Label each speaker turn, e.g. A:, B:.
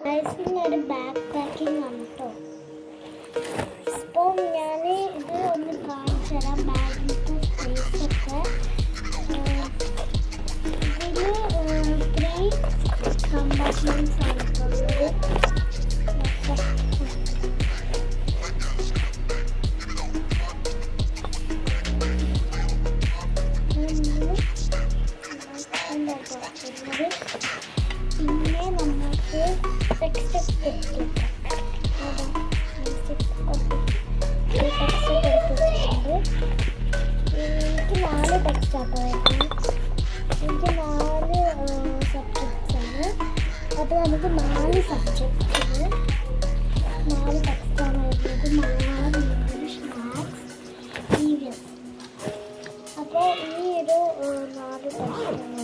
A: ഒരു back packing ആണ് കേട്ടോ. അപ്പോൾ ഞാൻ ഇത് ഒന്ന് കാണിച്ചു തരാം. ബാഗിൻ്റെ സ്പേസൊക്കെ ഇതിൽ 3 കമ്പാർട്ട്മെൻറ്റ്സ് ആണ് ഉള്ളത്. പിന്നെ നമുക്ക് ടെക്സ്റ്റ് കൊടുത്തിട്ടുണ്ട്. എനിക്ക് 4 ടെക്സ്റ്റ് ആട്ടോ വരുന്നത്. എനിക്ക് 4 സബ്ജക്ട്സ് ആണ്. അപ്പോൾ നമുക്ക് 4 സബ്ജക്ട്സിന് 4 ടെക്സ്റ്റാണ് വരുന്നത്. Malayalam, English, maths, EVS. അപ്പോൾ ഈ ഒരു 4 ടെക്സ്റ്റാണ്